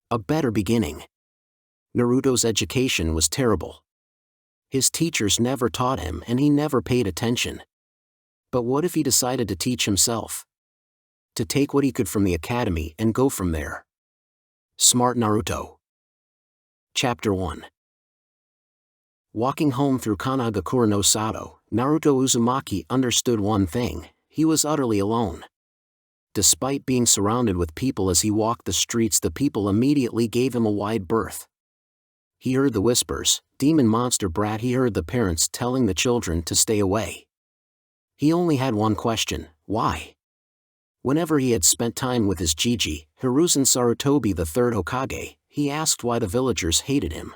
A better beginning. Naruto's education was terrible. His teachers never taught him and he never paid attention. But what if he decided to teach himself? To take what he could from the academy and go from there. Smart Naruto. Chapter 1. Walking home through Kanagakura no Sato, Naruto Uzumaki understood one thing: he was utterly alone. Despite being surrounded with people as he walked the streets, the people immediately gave him a wide berth. He heard the whispers, "Demon monster brat." He heard the parents telling the children to stay away. He only had one question: why? Whenever he had spent time with his Jiji, Hiruzen Sarutobi, the third Hokage, he asked why the villagers hated him.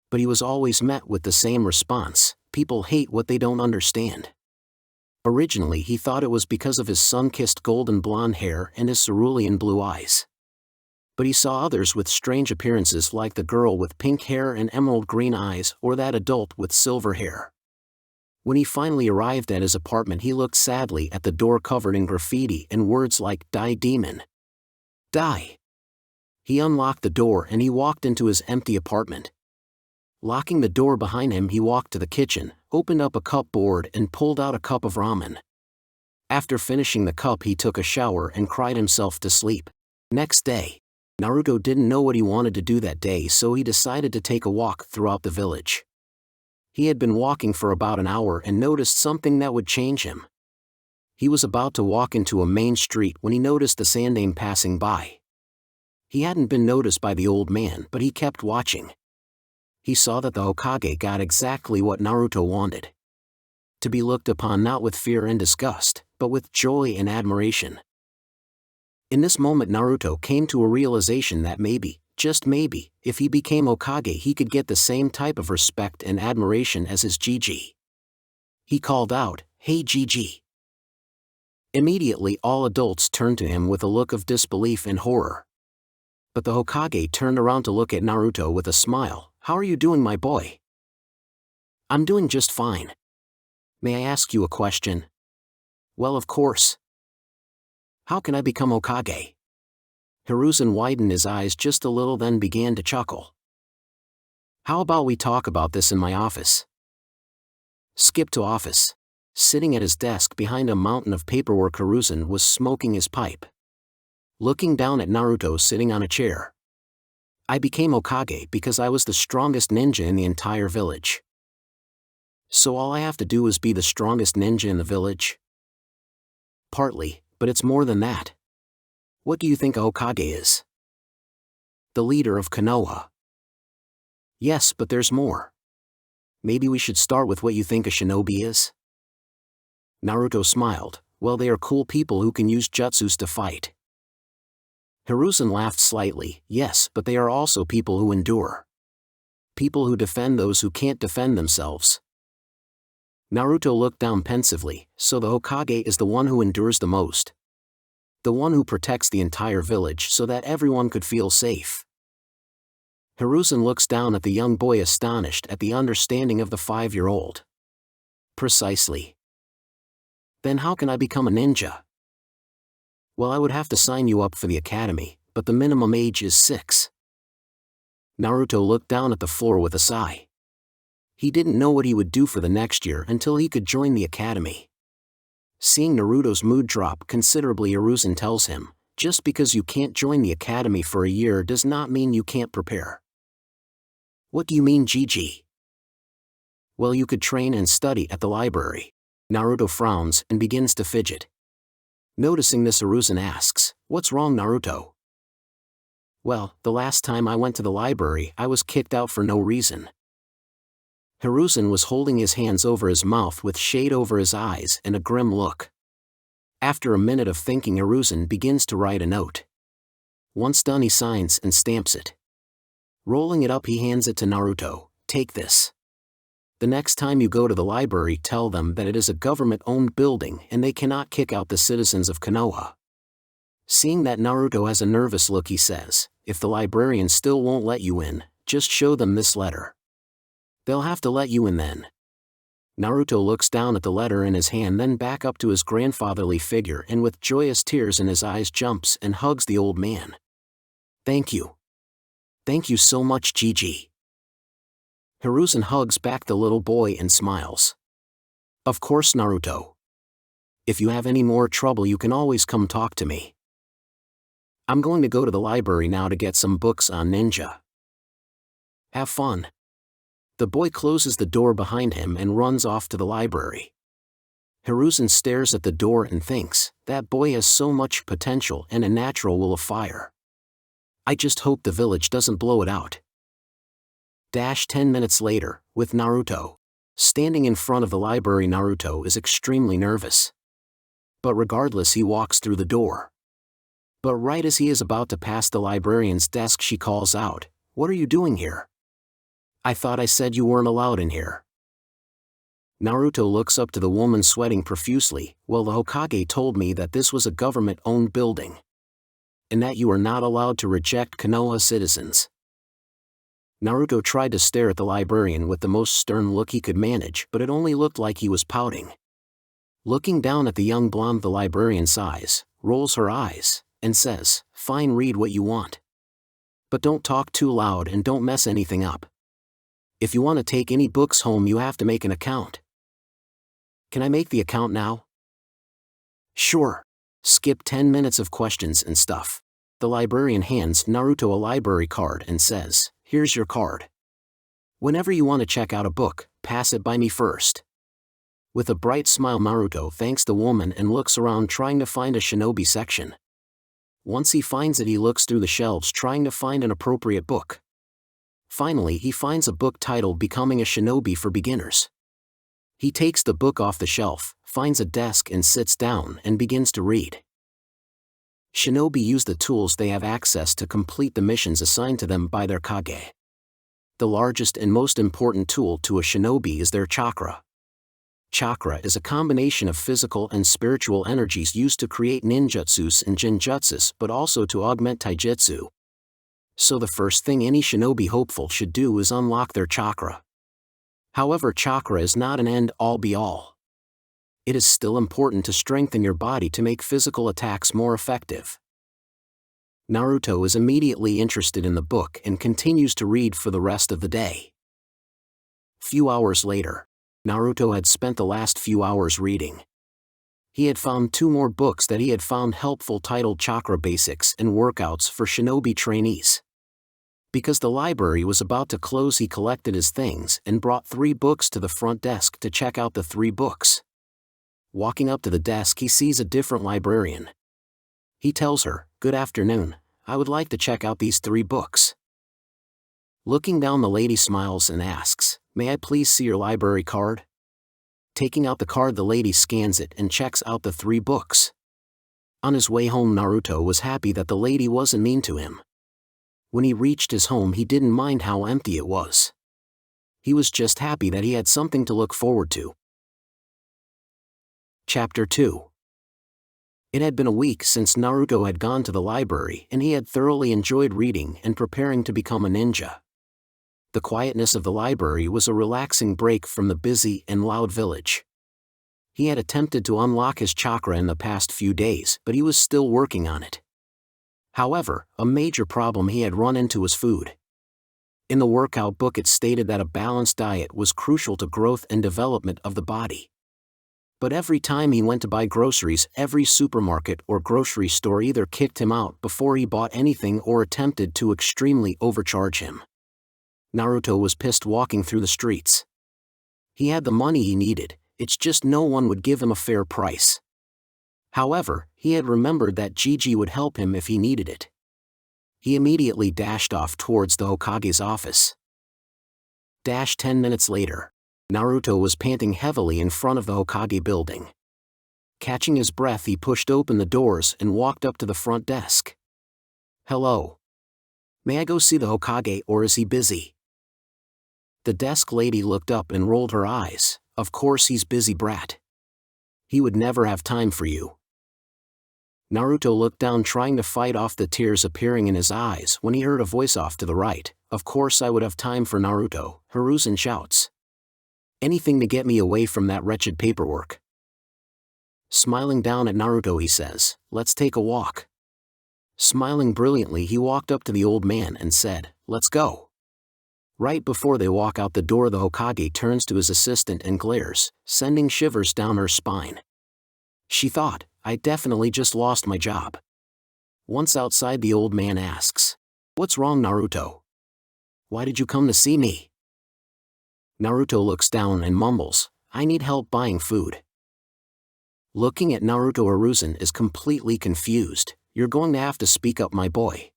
But he was always met with the same response: people hate what they don't understand. Originally he thought it was because of his sun-kissed golden blonde hair and his cerulean blue eyes. But he saw others with strange appearances, like the girl with pink hair and emerald green eyes, or that adult with silver hair. When he finally arrived at his apartment, he looked sadly at the door covered in graffiti and words like "Die Demon. Die." He unlocked the door and he walked into his empty apartment. Locking the door behind him, he walked to the kitchen, opened up a cupboard and pulled out a cup of ramen. After finishing the cup, he took a shower and cried himself to sleep. Next day, Naruto didn't know what he wanted to do that day, so he decided to take a walk throughout the village. He had been walking for about an hour and noticed something that would change him. He was about to walk into a main street when he noticed the Sandaime passing by. He hadn't been noticed by the old man, but he kept watching. He saw that the Hokage got exactly what Naruto wanted. To be looked upon not with fear and disgust, but with joy and admiration. In this moment, Naruto came to a realization that maybe, just maybe, if he became Hokage, he could get the same type of respect and admiration as his Jiji. He called out, "Hey Jiji." Immediately all adults turned to him with a look of disbelief and horror. But the Hokage turned around to look at Naruto with a smile. "How are you doing, my boy?" "I'm doing just fine. May I ask you a question?" "Well, of course." "How can I become Hokage?" Hiruzen widened his eyes just a little, then began to chuckle. "How about we talk about this in my office?" Skip to office. Sitting at his desk behind a mountain of paperwork, Hiruzen was smoking his pipe. Looking down at Naruto sitting on a chair. "I became Hokage because I was the strongest ninja in the entire village." "So all I have to do is be the strongest ninja in the village?" "Partly, but it's more than that. What do you think a Hokage is?" "The leader of Konoha." "Yes, but there's more. Maybe we should start with what you think a shinobi is?" Naruto smiled. "Well, they are cool people who can use jutsus to fight." Hiruzen laughed slightly. "Yes, but they are also people who endure. People who defend those who can't defend themselves." Naruto looked down pensively. "So the Hokage is the one who endures the most? The one who protects the entire village so that everyone could feel safe?" Hiruzen looks down at the young boy, astonished at the understanding of the 5-year-old. "Precisely." "Then how can I become a ninja?" "Well, I would have to sign you up for the academy, but the minimum age is 6. Naruto looked down at the floor with a sigh. He didn't know what he would do for the next year until he could join the academy. Seeing Naruto's mood drop considerably, Hiruzen tells him, "Just because you can't join the academy for a year does not mean you can't prepare." "What do you mean, Jiji?" "Well, you could train and study at the library." Naruto frowns and begins to fidget. Noticing this, Hiruzen asks, "What's wrong, Naruto?" "Well, the last time I went to the library, I was kicked out for no reason." Hiruzen was holding his hands over his mouth with shade over his eyes and a grim look. After a minute of thinking, Hiruzen begins to write a note. Once done, he signs and stamps it. Rolling it up, he hands it to Naruto. "Take this. The next time you go to the library, tell them that it is a government-owned building and they cannot kick out the citizens of Konoha." Seeing that Naruto has a nervous look, he says, "If the librarian still won't let you in, just show them this letter. They'll have to let you in then." Naruto looks down at the letter in his hand, then back up to his grandfatherly figure, and with joyous tears in his eyes jumps and hugs the old man. "Thank you. Thank you so much, Gigi. Hiruzen hugs back the little boy and smiles. Of course, Naruto. If you have any more trouble, you can always come talk to me. I'm going to go to the library now to get some books on ninja. Have fun. The boy closes the door behind him and runs off to the library. Hiruzen stares at the door and thinks, that boy has so much potential and a natural will of fire. I just hope the village doesn't blow it out. 10 minutes later, with Naruto. Standing in front of the library, Naruto is extremely nervous. But regardless, he walks through the door. But right as he is about to pass the librarian's desk, she calls out, "What are you doing here? I thought I said you weren't allowed in here." Naruto looks up to the woman sweating profusely. "Well, the Hokage told me that this was a government-owned building. And that you are not allowed to reject Konoha citizens." Naruto tried to stare at the librarian with the most stern look he could manage, but it only looked like he was pouting. Looking down at the young blonde, the librarian sighs, rolls her eyes, and says, "Fine, read what you want. But don't talk too loud and don't mess anything up. If you want to take any books home, you have to make an account." "Can I make the account now?" "Sure. Skip 10 minutes of questions and stuff." The librarian hands Naruto a library card and says, "Here's your card. Whenever you want to check out a book, pass it by me first." With a bright smile, Naruto thanks the woman and looks around trying to find a shinobi section. Once he finds it, he looks through the shelves trying to find an appropriate book. Finally, he finds a book titled Becoming a Shinobi for Beginners. He takes the book off the shelf, finds a desk and sits down and begins to read. Shinobi use the tools they have access to complete the missions assigned to them by their Kage. The largest and most important tool to a shinobi is their chakra. Chakra is a combination of physical and spiritual energies used to create ninjutsus and jinjutsus, but also to augment taijutsu. So the first thing any shinobi hopeful should do is unlock their chakra. However, chakra is not an end-all be-all. It is still important to strengthen your body to make physical attacks more effective. Naruto is immediately interested in the book and continues to read for the rest of the day. Few hours later, Naruto had spent the last few hours reading. He had found 2 more books that he had found helpful titled Chakra Basics and Workouts for Shinobi Trainees. Because the library was about to close, he collected his things and brought 3 books to the front desk to check out the 3 books. Walking up to the desk, he sees a different librarian. He tells her, "Good afternoon, I would like to check out these 3 books." Looking down, the lady smiles and asks, "May I please see your library card?" Taking out the card, the lady scans it and checks out the 3 books. On his way home, Naruto was happy that the lady wasn't mean to him. When he reached his home, he didn't mind how empty it was. He was just happy that he had something to look forward to. Chapter 2. It had been a week since Naruto had gone to the library, and he had thoroughly enjoyed reading and preparing to become a ninja. The quietness of the library was a relaxing break from the busy and loud village. He had attempted to unlock his chakra in the past few days, but he was still working on it. However, a major problem he had run into was food. In the workout book, it stated that a balanced diet was crucial to growth and development of the body. But every time he went to buy groceries, every supermarket or grocery store either kicked him out before he bought anything or attempted to extremely overcharge him. Naruto was pissed walking through the streets. He had the money he needed, it's just no one would give him a fair price. However, he had remembered that Gigi would help him if he needed it. He immediately dashed off towards the Hokage's office. 10 minutes later, Naruto was panting heavily in front of the Hokage building. Catching his breath, he pushed open the doors and walked up to the front desk. "Hello. May I go see the Hokage, or is he busy?" The desk lady looked up and rolled her eyes. "Of course he's busy, brat. He would never have time for you." Naruto looked down, trying to fight off the tears appearing in his eyes, when he heard a voice off to the right. "Of course I would have time for Naruto," Hiruzen shouts. "Anything to get me away from that wretched paperwork." Smiling down at Naruto, he says, "Let's take a walk." Smiling brilliantly, he walked up to the old man and said, "Let's go." Right before they walk out the door, the Hokage turns to his assistant and glares, sending shivers down her spine. She thought, "I definitely just lost my job." Once outside, the old man asks, "What's wrong, Naruto? Why did you come to see me?" Naruto looks down and mumbles, "I need help buying food." Looking at Naruto, Hiruzen is completely confused. "You're going to have to speak up, my boy.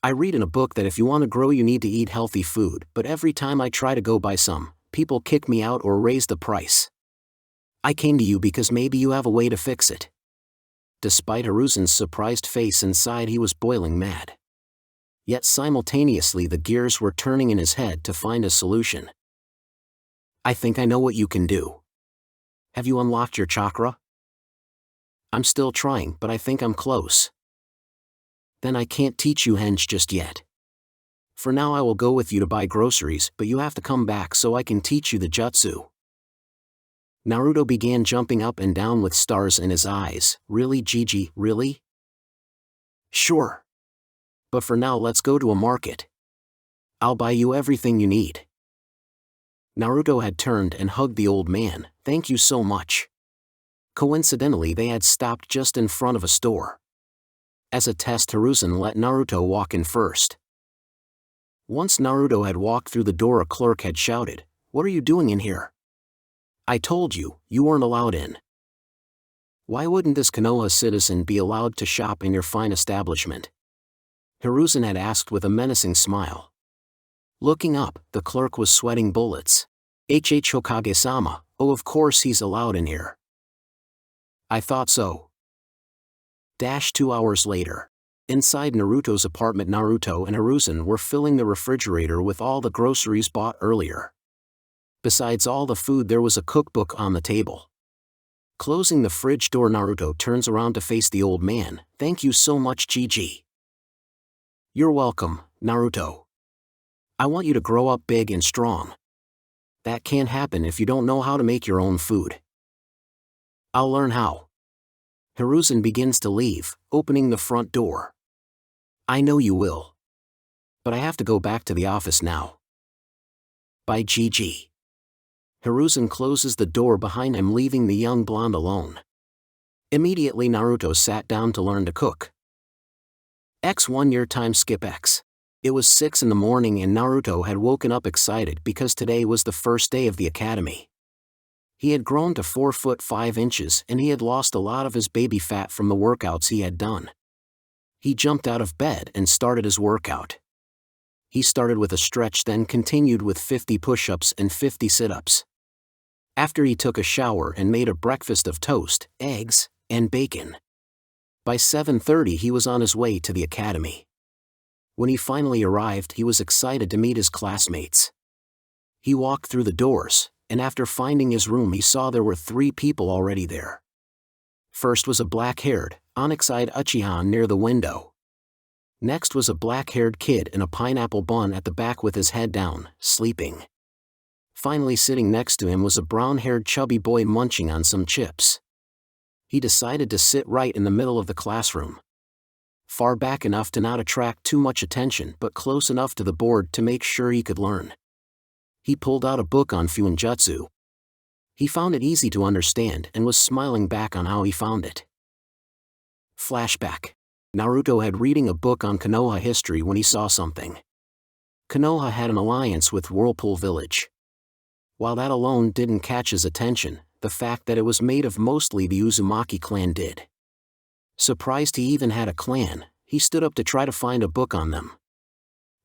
I read in a book that if you want to grow you need to eat healthy food, but every time I try to go buy some, people kick me out or raise the price. I came to you because maybe you have a way to fix it." Despite Hiruzen's surprised face, inside he was boiling mad. Yet simultaneously the gears were turning in his head to find a solution. "I think I know what you can do. Have you unlocked your chakra?" "I'm still trying, but I think I'm close." "Then I can't teach you henge just yet. For now I will go with you to buy groceries, but you have to come back so I can teach you the jutsu." Naruto began jumping up and down with stars in his eyes. "Really, Gigi, really?" "Sure. But for now let's go to a market. I'll buy you everything you need." Naruto had turned and hugged the old man. "Thank you so much." Coincidentally, they had stopped just in front of a store. As a test, Hiruzen let Naruto walk in first. Once Naruto had walked through the door, a clerk had shouted, "What are you doing in here? I told you, you weren't allowed in. Why wouldn't this Konoha citizen be allowed to shop in your fine establishment?" Hiruzen had asked with a menacing smile. Looking up, the clerk was sweating bullets. Hokage-sama, oh of course he's allowed in here. I thought so. 2 hours later. Inside Naruto's apartment, Naruto and Hiruzen were filling the refrigerator with all the groceries bought earlier. Besides all the food, there was a cookbook on the table. Closing the fridge door, Naruto turns around to face the old man. "Thank you so much, Gigi." "You're welcome, Naruto. I want you to grow up big and strong. That can't happen if you don't know how to make your own food." "I'll learn how." Hiruzen begins to leave, opening the front door. "I know you will. But I have to go back to the office now. Bye, Gigi." Hiruzen closes the door behind him, leaving the young blonde alone. Immediately Naruto sat down to learn to cook. X 1 year time skip X. It was 6 in the morning and Naruto had woken up excited because today was the first day of the academy. He had grown to 4 foot 5 inches and he had lost a lot of his baby fat from the workouts he had done. He jumped out of bed and started his workout. He started with a stretch, then continued with 50 push-ups and 50 sit-ups. After he took a shower and made a breakfast of toast, eggs, and bacon. By 7:30 he was on his way to the academy. When he finally arrived, he was excited to meet his classmates. He walked through the doors, and after finding his room he saw there were 3 people already there. First was a black-haired, onyx-eyed Uchiha near the window. Next was a black-haired kid in a pineapple bun at the back with his head down, sleeping. Finally, sitting next to him was a brown-haired chubby boy munching on some chips. He decided to sit right in the middle of the classroom. Far back enough to not attract too much attention, but close enough to the board to make sure he could learn. He pulled out a book on Fuinjutsu. He found it easy to understand and was smiling back on how he found it. Flashback. Naruto had reading a book on Konoha history when he saw something. Konoha had an alliance with Whirlpool Village. While that alone didn't catch his attention, the fact that it was made of mostly the Uzumaki clan did. Surprised he even had a clan, he stood up to try to find a book on them.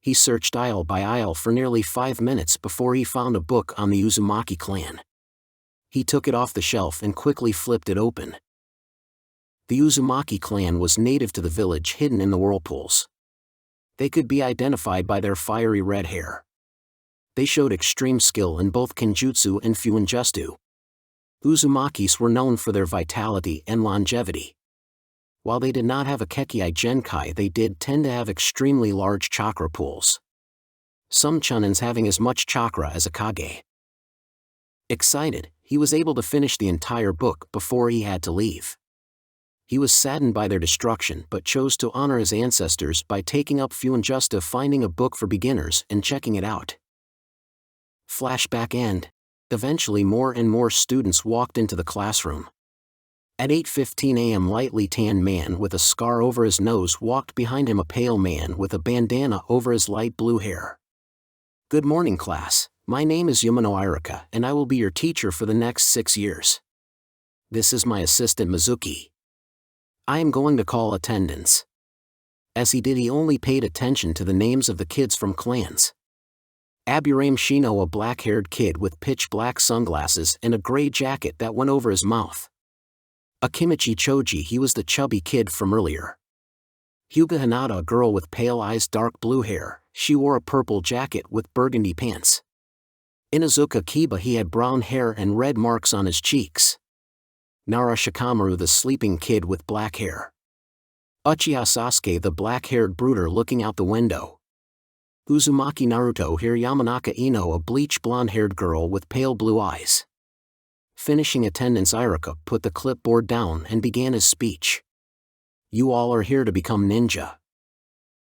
He searched aisle by aisle for nearly 5 minutes before he found a book on the Uzumaki clan. He took it off the shelf and quickly flipped it open. The Uzumaki clan was native to the village, hidden in the whirlpools. They could be identified by their fiery red hair. They showed extreme skill in both Kenjutsu and Fuinjutsu. Uzumakis were known for their vitality and longevity. While they did not have a Kekkei Genkai, they did tend to have extremely large chakra pools. Some Chunins having as much chakra as a Kage. Excited, he was able to finish the entire book before he had to leave. He was saddened by their destruction but chose to honor his ancestors by taking up Fuinjusta, finding a book for beginners and checking it out. Flashback end. Eventually more and more students walked into the classroom. At 8:15 a.m. lightly tanned man with a scar over his nose walked behind him, a pale man with a bandana over his light blue hair. "Good morning, class. My name is Yumano Irika and I will be your teacher for the next 6 years. This is my assistant Mizuki. I am going to call attendance." As he did, he only paid attention to the names of the kids from clans. Aburame Shino, a black-haired kid with pitch-black sunglasses and a gray jacket that went over his mouth. Akimichi Choji, he was the chubby kid from earlier. Hyuga Hinata, a girl with pale eyes, dark blue hair, she wore a purple jacket with burgundy pants. Inazuka Kiba, he had brown hair and red marks on his cheeks. Nara Shikamaru, the sleeping kid with black hair. Uchiha Sasuke, the black-haired brooder looking out the window. Uzumaki Naruto, here Yamanaka Ino, a bleach blonde-haired girl with pale blue eyes. Finishing attendance, Irika put the clipboard down and began his speech. "You all are here to become ninja.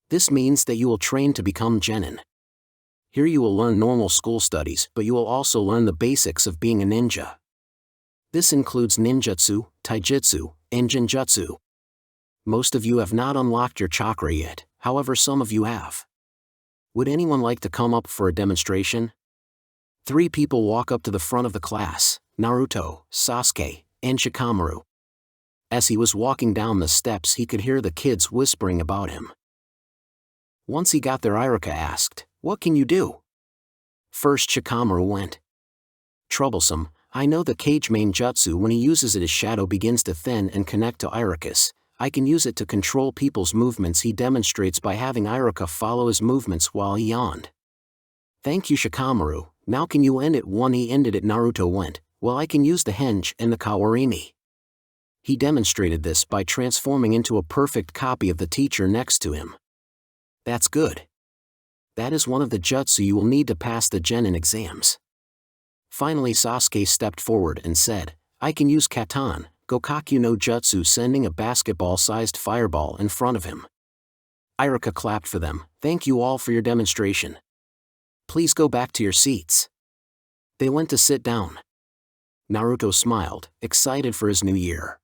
This means that you will train to become genin. Here you will learn normal school studies, but you will also learn the basics of being a ninja. This includes ninjutsu, taijutsu, and genjutsu. Most of you have not unlocked your chakra yet, however some of you have. Would anyone like to come up for a demonstration?" 3 people walk up to the front of the class: Naruto, Sasuke, and Shikamaru. As he was walking down the steps, he could hear the kids whispering about him. Once he got there, Irika asked, "What can you do?" First Shikamaru went. "Troublesome. I know the Kage main jutsu. When he uses it, his shadow begins to thin and connect to Irika's. I can use it to control people's movements." He demonstrates by having Irika follow his movements while he yawned. "Thank you, Shikamaru. Now can you end it?" When he ended it, Naruto went, "Well, I can use the henge and the kawarimi." He demonstrated this by transforming into a perfect copy of the teacher next to him. "That's good. That is one of the jutsu you will need to pass the genin exams." Finally Sasuke stepped forward and said, "I can use Katan, Gokakyu no Jutsu," sending a basketball-sized fireball in front of him. Irika clapped for them. "Thank you all for your demonstration. Please go back to your seats." They went to sit down. Naruto smiled, excited for his new year.